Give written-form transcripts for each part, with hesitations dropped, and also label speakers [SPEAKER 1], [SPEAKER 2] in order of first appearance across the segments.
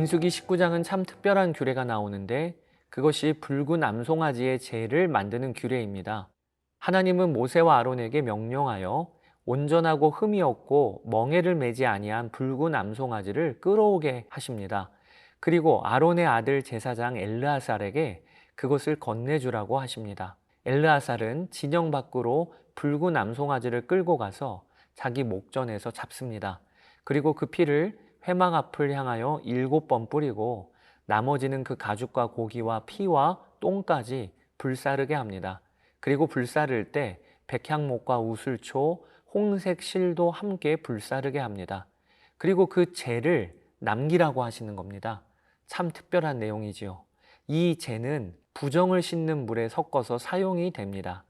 [SPEAKER 1] 민수기 19장은 참 특별한 규례가 나오는데 그것이 붉은 암송아지의 제를 만드는 규례입니다. 하나님은 모세와 아론에게 명령하여 온전하고 흠이 없고 멍에를 매지 아니한 붉은 암송아지를 끌어오게 하십니다. 그리고 아론의 아들 제사장 엘르아살에게 그것을 건네주라고 하십니다. 엘르아살은 진영 밖으로 붉은 암송아지를 끌고 가서 자기 목전에서 잡습니다. 그리고 그 피를 회막 앞을 향하여 7번 뿌리고 나머지는 그 가죽과 고기와 피와 똥까지 불사르게 합니다. 그리고 불사를 때 백향목과 우슬초, 홍색 실도 함께 불사르게 합니다. 그리고 그 재를 남기라고 하시는 겁니다. 참 특별한 내용이지요. 이 재는 부정을 씻는 물에 섞어서 사용이 됩니다.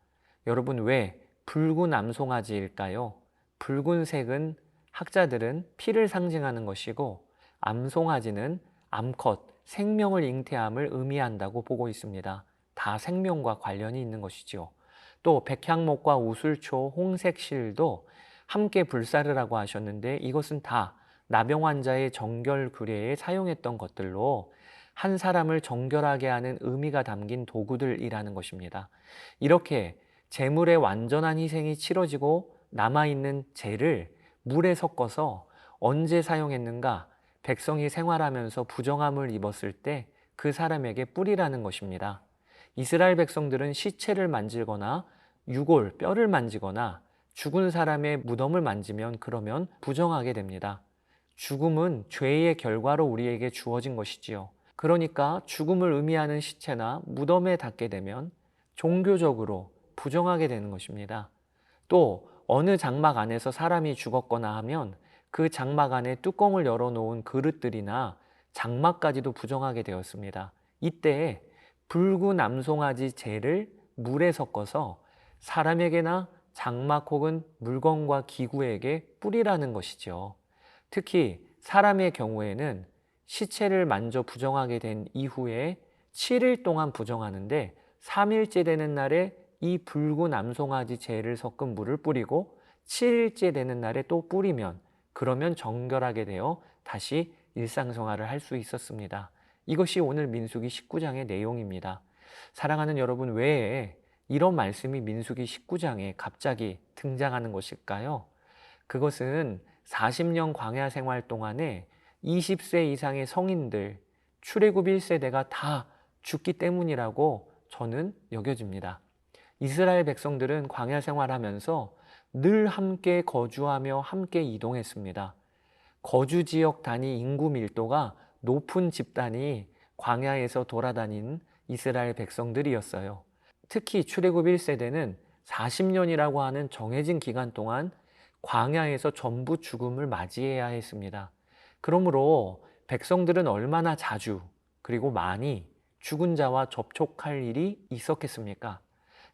[SPEAKER 1] 여러분, 왜 붉은 암송아지일까요? 붉은색은 학자들은 피를 상징하는 것이고 암송아지는 암컷, 생명을 잉태함을 의미한다고 보고 있습니다. 다 생명과 관련이 있는 것이지요. 또 백향목과 우슬초, 홍색실도 함께 불사르라고 하셨는데 이것은 다 나병 환자의 정결 규례에 사용했던 것들로 한 사람을 정결하게 하는 의미가 담긴 도구들이라는 것입니다. 이렇게 제물의 완전한 희생이 치러지고 남아있는 재를 물에 섞어서 언제 사용했는가? 백성이 생활하면서 부정함을 입었을 때 그 사람에게 뿌리라는 것입니다. 이스라엘 백성들은 시체를 만지거나 유골, 뼈를 만지거나 죽은 사람의 무덤을 만지면 그러면 부정하게 됩니다. 죽음은 죄의 결과로 우리에게 주어진 것이지요. 그러니까 죽음을 의미하는 시체나 무덤에 닿게 되면 종교적으로 부정하게 되는 것입니다. 또 어느 장막 안에서 사람이 죽었거나 하면 그 장막 안에 뚜껑을 열어놓은 그릇들이나 장막까지도 부정하게 되었습니다. 이때 붉은 암송아지 재를 물에 섞어서 사람에게나 장막 혹은 물건과 기구에게 뿌리라는 것이죠. 특히 사람의 경우에는 시체를 만져 부정하게 된 이후에 7일 동안 부정하는데 3일째 되는 날에 이 붉은 암송아지 재를 섞은 물을 뿌리고 7일째 되는 날에 또 뿌리면 그러면 정결하게 되어 다시 일상생활을 할 수 있었습니다. 이것이 오늘 민수기 19장의 내용입니다. 사랑하는 여러분, 왜 이런 말씀이 민수기 19장에 갑자기 등장하는 것일까요? 그것은 40년 광야 생활 동안에 20세 이상의 성인들, 출애굽 1세대가 다 죽기 때문이라고 저는 여겨집니다. 이스라엘 백성들은 광야 생활하면서 늘 함께 거주하며 함께 이동했습니다. 거주 지역 단위 인구 밀도가 높은 집단이 광야에서 돌아다닌 이스라엘 백성들이었어요. 특히 출애굽 1세대는 40년이라고 하는 정해진 기간 동안 광야에서 전부 죽음을 맞이해야 했습니다. 그러므로 백성들은 얼마나 자주 그리고 많이 죽은 자와 접촉할 일이 있었겠습니까?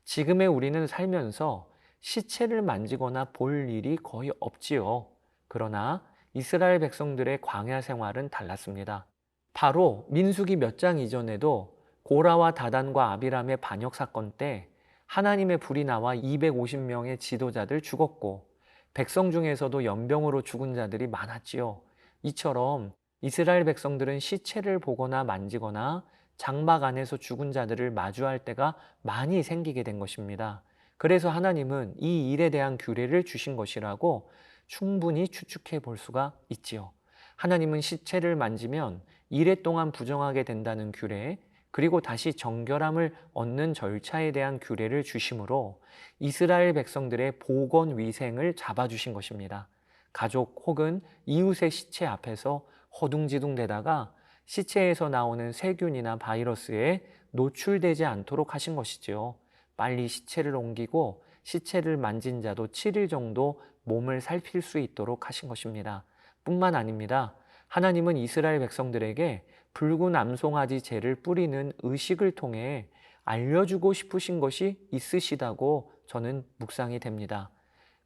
[SPEAKER 1] 지금의 우리는 살면서 시체를 만지거나 볼 일이 거의 없지요. 그러나 이스라엘 백성들의 광야 생활은 달랐습니다. 바로 민수기 몇 장 이전에도 고라와 다단과 아비람의 반역 사건 때 하나님의 불이 나와 250명의 지도자들 죽었고 백성 중에서도 연병으로 죽은 자들이 많았지요. 이처럼 이스라엘 백성들은 시체를 보거나 만지거나 장막 안에서 죽은 자들을 마주할 때가 많이 생기게 된 것입니다. 그래서 하나님은 이 일에 대한 규례를 주신 것이라고 충분히 추측해 볼 수가 있지요. 하나님은 시체를 만지면 이래 동안 부정하게 된다는 규례, 그리고 다시 정결함을 얻는 절차에 대한 규례를 주심으로 이스라엘 백성들의 보건 위생을 잡아주신 것입니다. 가족 혹은 이웃의 시체 앞에서 허둥지둥 대다가 시체에서 나오는 세균이나 바이러스에 노출되지 않도록 하신 것이지요. 빨리 시체를 옮기고 시체를 만진 자도 7일 정도 몸을 살필 수 있도록 하신 것입니다. 뿐만 아닙니다. 하나님은 이스라엘 백성들에게 붉은 암송아지 재를 뿌리는 의식을 통해 알려주고 싶으신 것이 있으시다고 저는 묵상이 됩니다.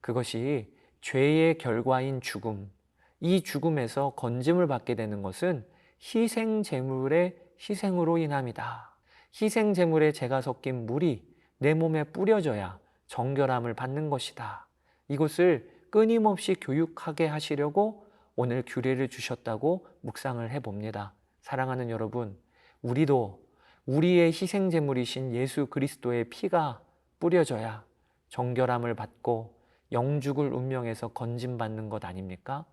[SPEAKER 1] 그것이 죄의 결과인 죽음, 이 죽음에서 건짐을 받게 되는 것은 희생 제물의 희생으로 인함이다. 희생 제물에 재가 섞인 물이 내 몸에 뿌려져야 정결함을 받는 것이다. 이것을 끊임없이 교육하게 하시려고 오늘 규례를 주셨다고 묵상을 해봅니다. 사랑하는 여러분, 우리도 우리의 희생 제물이신 예수 그리스도의 피가 뿌려져야 정결함을 받고 영죽을 운명에서 건짐받는 것 아닙니까?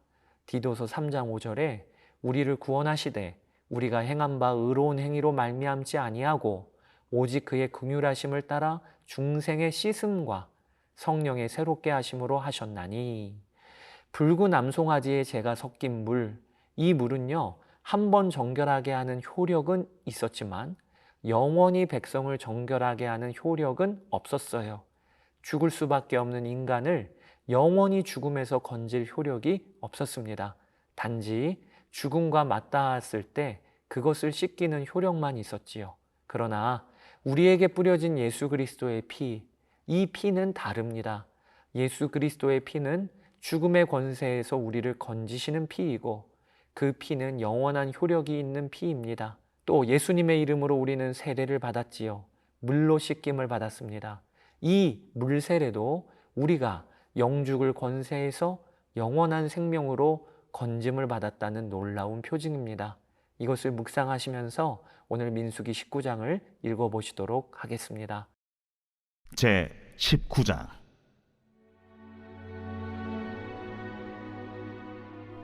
[SPEAKER 1] 디도서 3장 5절에 우리를 구원하시되 우리가 행한 바 의로운 행위로 말미암지 아니하고 오직 그의 긍휼하심을 따라 중생의 씻음과 성령의 새롭게 하심으로 하셨나니. 붉은 암송아지의 재가 섞인 물, 이 물은요, 한 번 정결하게 하는 효력은 있었지만 영원히 백성을 정결하게 하는 효력은 없었어요. 죽을 수밖에 없는 인간을 영원히 죽음에서 건질 효력이 없었습니다. 단지 죽음과 맞닿았을 때 그것을 씻기는 효력만 있었지요. 그러나 우리에게 뿌려진 예수 그리스도의 피, 이 피는 다릅니다. 예수 그리스도의 피는 죽음의 권세에서 우리를 건지시는 피이고 그 피는 영원한 효력이 있는 피입니다. 또 예수님의 이름으로 우리는 세례를 받았지요. 물로 씻김을 받았습니다. 이 물세례도 우리가 영죽을 권세에서 영원한 생명으로 건짐을 받았다는 놀라운 표징입니다. 이것을 묵상하시면서 오늘 민수기 19장을 읽어보시도록 하겠습니다.
[SPEAKER 2] 제 19장.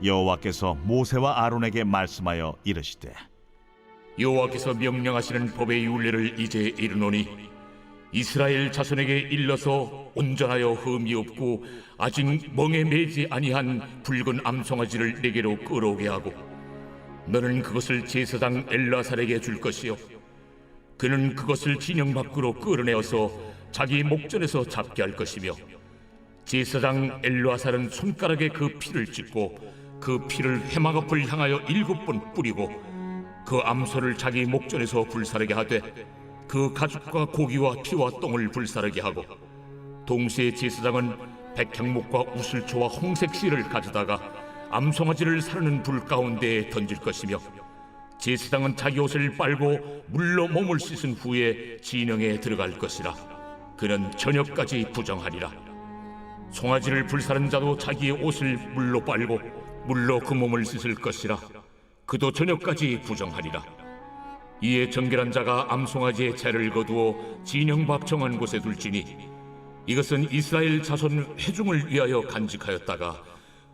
[SPEAKER 2] 여호와께서 모세와 아론에게 말씀하여 이르시되,
[SPEAKER 3] 여호와께서 명령하시는 법의 율례를 이제 이르노니 이스라엘 자손에게 일러서 온전하여 흠이 없고 아직 멍에 매지 아니한 붉은 암송아지를 내게로 끌어오게 하고 너는 그것을 제사장 엘라살에게 줄 것이요 그는 그것을 진영 밖으로 끌어내어서 자기 목전에서 잡게 할 것이며 제사장 엘라살은 손가락에 그 피를 찍고 그 피를 해막 앞을 향하여 7번 뿌리고 그 암소를 자기 목전에서 불사르게 하되 그 가죽과 고기와 피와 똥을 불사르게 하고 동시에 제사장은 백향목과 우슬초와 홍색 실을 가져다가 암송아지를 사르는 불 가운데에 던질 것이며 제사장은 자기 옷을 빨고 물로 몸을 씻은 후에 진영에 들어갈 것이라. 그는 저녁까지 부정하리라. 송아지를 불사른 자도 자기의 옷을 물로 빨고 물로 그 몸을 씻을 것이라. 그도 저녁까지 부정하리라. 이에 정결한 자가 암송아지의 재를 거두어 진영 밖 정한 곳에 둘지니 이것은 이스라엘 자손 회중을 위하여 간직하였다가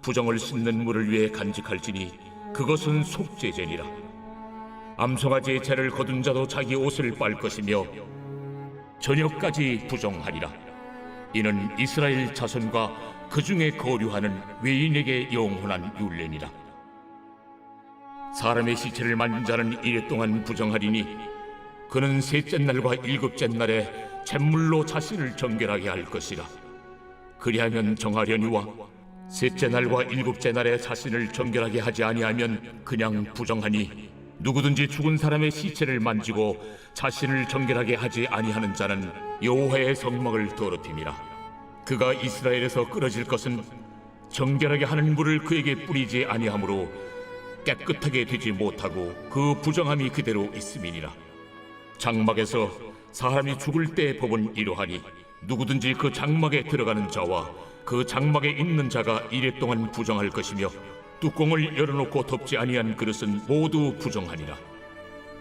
[SPEAKER 3] 부정을 씻는 물을 위해 간직할지니 그것은 속죄제니라. 암송아지의 재를 거둔 자도 자기 옷을 빨 것이며 저녁까지 부정하리라. 이는 이스라엘 자손과 그 중에 거류하는 외인에게 영원한 율례니라. 사람의 시체를 만진 자는 이래 동안 부정하리니 그는 셋째 날과 일곱째 날에 잿물로 자신을 정결하게 할 것이라. 그리하면 정하려니와 셋째 날과 일곱째 날에 자신을 정결하게 하지 아니하면 그냥 부정하니 누구든지 죽은 사람의 시체를 만지고 자신을 정결하게 하지 아니하는 자는 여호와의 성막을 더럽힘이라. 그가 이스라엘에서 끊어질 것은 정결하게 하는 물을 그에게 뿌리지 아니하므로 깨끗하게 되지 못하고 그 부정함이 그대로 있음이니라. 장막에서 사람이 죽을 때의 법은 이러하니 누구든지 그 장막에 들어가는 자와 그 장막에 있는 자가 이래 동안 부정할 것이며 뚜껑을 열어놓고 덮지 아니한 그릇은 모두 부정하니라.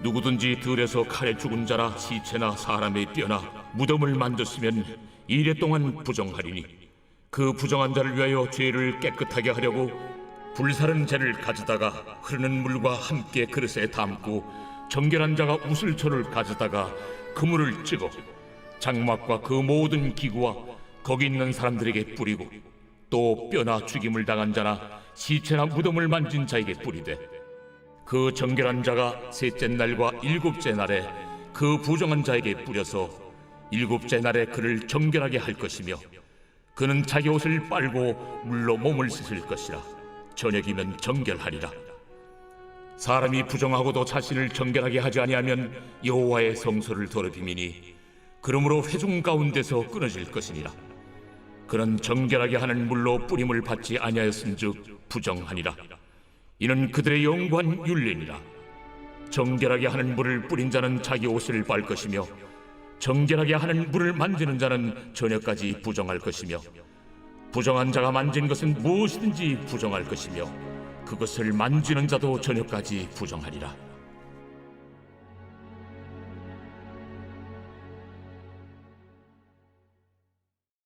[SPEAKER 3] 누구든지 들에서 칼에 죽은 자나 시체나 사람의 뼈나 무덤을 만졌으면 이래 동안 부정하리니 그 부정한 자를 위하여 죄를 깨끗하게 하려고 불사른 재를 가져다가 흐르는 물과 함께 그릇에 담고 정결한 자가 우슬초를 가져다가 그물을 찍어 장막과 그 모든 기구와 거기 있는 사람들에게 뿌리고 또 뼈나 죽임을 당한 자나 시체나 무덤을 만진 자에게 뿌리되 그 정결한 자가 셋째 날과 일곱째 날에 그 부정한 자에게 뿌려서 일곱째 날에 그를 정결하게 할 것이며 그는 자기 옷을 빨고 물로 몸을 씻을 것이라. 저녁이면 정결하리라. 사람이 부정하고도 자신을 정결하게 하지 아니하면 여호와의 성소를 더럽힘이니 그러므로 회중 가운데서 끊어질 것이니라. 그는 정결하게 하는 물로 뿌림을 받지 아니하였은즉 부정하니라. 이는 그들의 영구한 율례니라. 정결하게 하는 물을 뿌린 자는 자기 옷을 빨 것이며 정결하게 하는 물을 만지는 자는 저녁까지 부정할 것이며 부정한 자가 만진 것은 무엇이든지 부정할 것이며 그것을 만지는 자도 저녁까지 부정하리라.